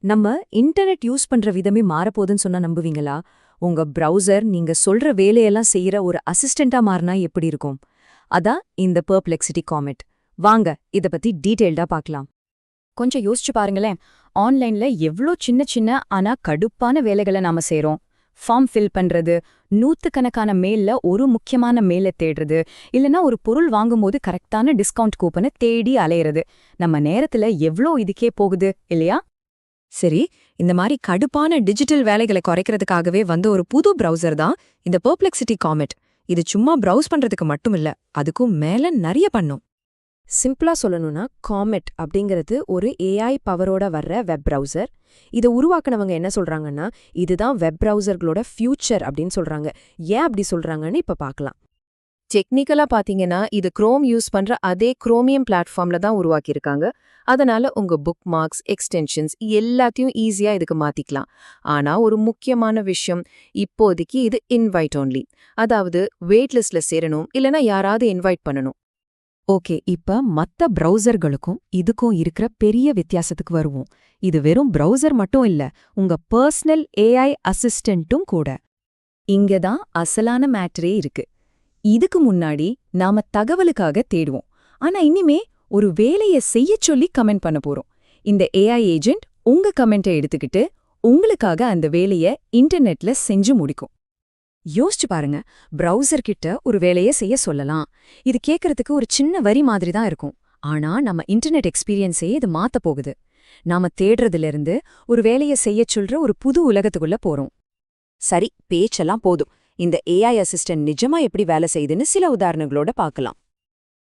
நம்ம internet use பண்ற விதமே மாறப்போகுதுன்னு சொன்னா நம்புவீங்களா? உங்க பிரவுசர் நீங்க சொல்ற வேலையெல்லாம் செய்யற ஒரு அசிஸ்டண்டா மாறினா எப்படி இருக்கும்? அதான் இந்த பெர்ப்ளெக்சிட்டி காமெட். வாங்க இத பத்தி டீடைல்டா பார்க்கலாம். கொஞ்சம் யோசிச்சு பாருங்களேன். ஆன்லைன்ல எவ்ளோ சின்ன சின்ன ஆனா கடுப்பான வேலைகளை நாம செய்றோம். ஃபார்ம் ஃபில் பண்றது, நூத்துக்கணக்கான மெயில்ல ஒரு முக்கியமான மெயிலை தேடுறது, இல்லனா ஒரு பொருள் வாங்கும்போது கரெக்டான டிஸ்கவுண்ட் கூப்பனை தேடி அலையிறது. நம்ம நேரத்துல எவ்ளோ இதுக்கே போகுது இல்லையா? சரி, இந்த மாதிரி கடுப்பான டிஜிட்டல் வேலைகளை குறைக்கிறதுக்காகவே வந்த ஒரு புது பிரவுசர் தான் இந்த பெர்ப்ளெக்சிட்டி காமெட். இது சும்மா பிரவுஸ் பண்றதுக்கு மட்டும் இல்ல, அதுக்கும் மேல நிறைய பண்ணும். சிம்பிளா சொல்லணும்னா காமெட் அப்படிங்கிறது ஒரு ஏஐ பவரோட வர்ற வெப் பிரவுசர். இதை உருவாக்குனவங்க என்ன சொல்றாங்கன்னா, இதுதான் வெப் பிரவுசர்களோட ஃபியூச்சர் அப்படின்னு சொல்றாங்க. ஏன் அப்படி சொல்றாங்கன்னு இப்ப பார்க்கலாம். டெக்னிக்கலா பாத்தீங்கன்னா இது குரோம் யூஸ் பண்ற அதே குரோமியம் பிளாட்ஃபார்ம்ல தான் உருவாக்கியிருக்காங்க. அதனால உங்க புக் மார்க்ஸ், எக்ஸ்டென்ஷன்ஸ் எல்லாத்தையும் ஈஸியா இதுக்கு மாத்திக்கலாம். ஆனா ஒரு முக்கியமான விஷயம், இப்போதைக்கு இது இன்வைட் ஒன்லி. அதாவது வெயிட் லிஸ்ட்ல சேரணும், இல்லனா யாராவது இன்வைட் பண்ணணும். ஓகே, இப்ப மத்த பிரவுசர்களுக்கும் இதுக்கும் இருக்கிற பெரிய வித்தியாசத்துக்கு வருவோம். இது வெறும் பிரவுசர் மட்டும் இல்ல, உங்க பர்சனல் ஏஐ அசிஸ்டன்ட்டும் கூட. இங்கதான் அசலான மேட்டரே இருக்கு. இதுக்கு முன்னாடி நாம தகவலுக்காக தேடுவோம். ஆனா இனிமே ஒரு வேலைய செய்யச் சொல்லி கமெண்ட் பண்ண போறோம். இந்த ஏஐ ஏஜென்ட் உங்க கமெண்ட்டை எடுத்துக்கிட்டு உங்களுக்காக அந்த வேலைய இன்டர்நெட்ல செஞ்சு முடிக்கும். யோசிச்சு பாருங்க, பிரவுசர் கிட்ட ஒரு வேலையை செய்ய சொல்லலாம். இது கேட்கறதுக்கு ஒரு சின்ன வரி மாதிரி தான் இருக்கும். ஆனா நம்ம இன்டர்நெட் எக்ஸ்பீரியன்ஸையே இது மாத்த போகுது. நாம தேடுறதுல இருந்து ஒரு வேலையை செய்யச் சொல்ற ஒரு புது உலகத்துக்குள்ள போறோம். சரி, பேச்செல்லாம் போதும். இந்த ஏஐ அசிஸ்டன்ட் நிஜமா எப்படி வேலை செய்யுதுன்னு சில உதாரணங்களோட பார்க்கலாம்.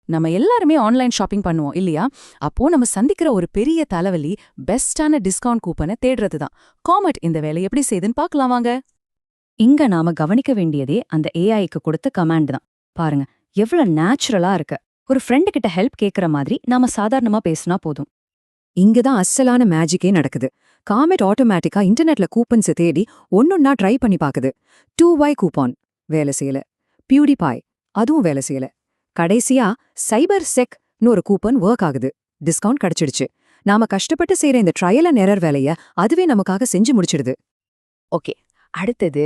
நம்ம எல்லாருமே ஆன்லைன் ஷாப்பிங் பண்ணுவோம் இல்லையா? அப்போ நம்ம சந்திக்கிற ஒரு பெரிய தலைவலி பெஸ்டான டிஸ்கவுண்ட் கூப்பனை தேடுறது தான். காமெட் இந்த வேலை எப்படி செய்யுதுன்னு பார்க்கலாம் வாங்க. இங்க நாம கவனிக்க வேண்டியதே அந்த ஏஐக்கு கொடுத்த கமாண்ட் தான். பாருங்க, எவ்வளவு நேச்சுரலா இருக்கு. ஒரு ஃப்ரெண்டு கிட்ட ஹெல்ப் கேட்கற மாதிரி நாம சாதாரணமா பேசினா போதும். இங்கதான் அசலான மேஜிக்கே நடக்குது. காமெட் ஆட்டோமேட்டிக்கா இன்டர்நெட்ல கூப்பன்ஸை தேடி ஒன்னொன்னா ட்ரை பண்ணி பாக்குது. 2Y கூப்பான் வேலை செய்யல, பியூடிபாய் அதுவும் வேலை செய்யல. கடைசியா சைபர் செக்னு ஒரு கூப்பன் ஒர்க் ஆகுது, டிஸ்கவுண்ட் கிடைச்சிடுச்சு. நாம கஷ்டப்பட்டு செய்யற இந்த ட்ரையல் அண்ட் எரர் வேலைய அதுவே நமக்காக செஞ்சு முடிச்சிடுது. ஓகே, அடுத்தது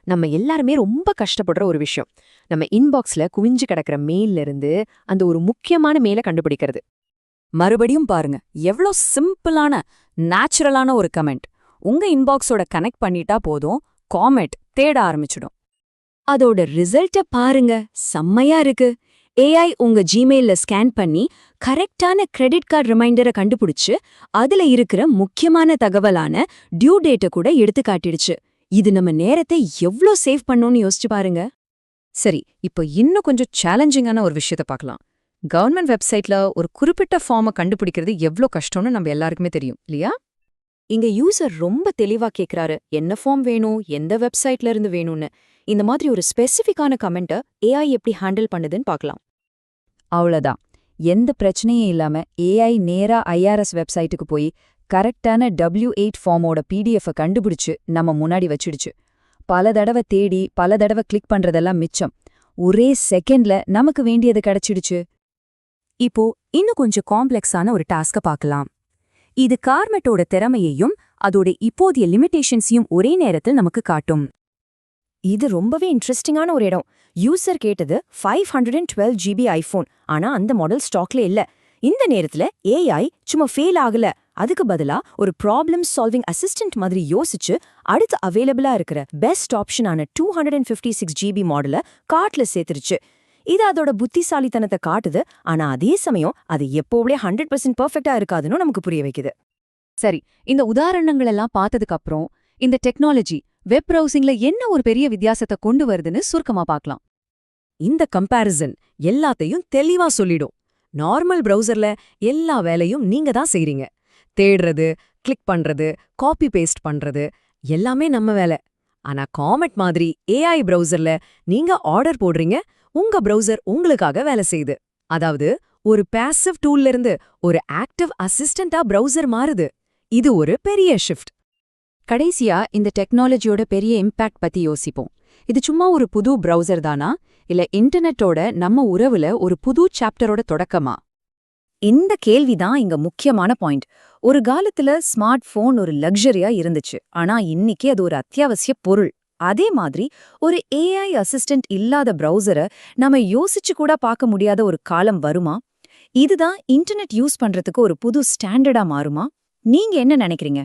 நம்ம எல்லாருமே ரொம்ப கஷ்டப்படுற ஒரு விஷயம். நம்ம இன்பாக்ஸ்ல குவிஞ்சு கிடக்கிற மெயில்ல இருந்து அந்த ஒரு முக்கியமான மெயிலை கண்டுபிடிக்கிறது. மறுபடியும் பாருங்க, எவ்வளோ சிம்பிளான நேச்சுரலான ஒரு கமெண்ட். உங்க இன்பாக்ஸோட கனெக்ட் பண்ணிட்டா போதும், காமெட் தேட ஆரம்பிச்சிடும். அதோட ரிசல்ட்ட பாருங்க, செம்மையா இருக்கு. ஏஐ உங்க ஜிமெயில்ல ஸ்கேன் பண்ணி கரெக்டான கிரெடிட் கார்டு ரிமைண்டரை கண்டுபிடிச்சு அதுல இருக்கிற முக்கியமான தகவலான டியூ டேட்டை கூட எடுத்து காட்டிடுச்சு. இது நம்ம நேரத்தை எவ்ளோ சேவ் பண்ணோம்னு யோசிச்சு பாருங்க. சரி, இப்போ இன்னும் கொஞ்சம் சேலஞ்சிங்கான ஒரு விஷயத்த பார்க்கலாம். கவர்மெண்ட் வெப்சைட்ல ஒரு குறிப்பிட்ட ஃபார்மை கண்டுபிடிக்கிறது எவ்வளோ கஷ்டம்னு நம்ம எல்லாருக்குமே தெரியும் இல்லையா? இங்க யூசர் ரொம்ப தெளிவா கேக்குறாரு, என்ன ஃபார்ம் வேணும், எந்த வெப்சைட்ல இருந்து வேணும்னு. இந்த மாதிரி ஒரு ஸ்பெசிஃபிக்கான கமெண்ட்டை ஏஐ எப்படி ஹேண்டில் பண்ணுதுன்னு பார்க்கலாம். அவ்வளவுதான், எந்த பிரச்சனையும் இல்லாம ஏஐ நேரா ஐஆர்எஸ் வெப்சைட்டுக்கு போய் கரெக்டான W8 ஃபார்மோட பிடிஎஃப் கண்டுபிடிச்சு நம்ம முன்னாடி வச்சிடுச்சு. பல தடவை தேடி பல தடவை கிளிக் பண்றதெல்லாம் மிச்சம். ஒரே செகண்ட்ல நமக்கு வேண்டியது கிடைச்சிடுச்சு. இப்போ இன்னும் கொஞ்சம் காம்ப்ளெக்ஸான ஒரு டாஸ்க பார்க்கலாம். இது கார்மெட்டோட திறமையையும் அதோட இப்போதைய லிமிட்டேஷன்ஸையும் ஒரே நேரத்தில் நமக்கு காட்டும். இது ரொம்பவே இன்ட்ரெஸ்டிங்கான ஒரு இடம். யூசர் கேட்டது 512 GB ஐபோன், ஆனா அந்த மாடல் ஸ்டாக்ல இல்ல. இந்த நேரத்துல ஏஐ சும்மா ஃபெயில் ஆகல, அதுக்கு பதிலா ஒரு ப்ராப்ளம் சால்விங் அசிஸ்டன்ட் மாதிரி யோசிச்சு அடுத்து அவைலபிளா இருக்கிற பெஸ்ட் ஆப்ஷனான 256 GB மாடலை கார்ட்ல சேர்த்துருச்சு. இது அதோட புத்திசாலித்தனத்தை காட்டுது, ஆனா அதே சமயம் அது எப்போவே 100% பெர்ஃபெக்ட்டா இருக்காதுன்னு நமக்கு புரிய வைக்குது. சரி, இந்த உதாரணங்கள் எல்லாம் பார்த்ததுக்கு அப்புறம் இந்த டெக்னாலஜி வெப் ப்ரௌசிங்ல என்ன ஒரு பெரிய வித்தியாசத்தை கொண்டு வருதுன்னு சுருக்கமா பார்க்கலாம். இந்த கம்பேரிசன் எல்லாத்தையும் தெளிவா சொல்லிடும். நார்மல் பிரவுசர்ல எல்லா வேலையும் நீங்க தான் செய்றீங்க. தேடுறது, கிளிக் பண்றது, காப்பி பேஸ்ட் பண்றது எல்லாமே நம்ம வேலை. ஆனா காமெட் மாதிரி ஏஐ பிரவுசர்ல நீங்க ஆர்டர் போடுறீங்க, உங்க பிரவுசர் உங்களுக்காக வேலை செய்யுது. அதாவது ஒரு பாசிவ் டூல்ல இருந்து ஒரு ஆக்டிவ் அசிஸ்டண்டா பிரவுசர் மாறுது. இது ஒரு பெரிய ஷிஃப்ட். கடைசியா இந்த டெக்னாலஜியோட பெரிய இம்பாக்ட் பத்தி யோசிப்போம். இது சும்மா ஒரு புது பிரவுசர் தானா, இல்ல இன்டர்நெட்டோட நம்ம உறவுல ஒரு புது சாப்டரோட தொடக்கமா? இந்த கேள்விதான் இங்க முக்கியமான பாயிண்ட். ஒரு காலத்துல ஸ்மார்ட் போன் ஒரு லக்ஸரியா இருந்துச்சு, ஆனா இன்னைக்கு அது ஒரு அத்தியாவசிய பொருள். அதே மாதிரி ஒரு ஏஐ அசிஸ்டன்ட் இல்லாத பிரவுசரை நம்ம யோசிச்சு கூட பார்க்க முடியாத ஒரு காலம் வருமா? இதுதான் இன்டர்நெட் யூஸ் பண்றதுக்கு ஒரு புது ஸ்டாண்டர்டா மாறுமா? நீங்க என்ன நினைக்கிறீங்க?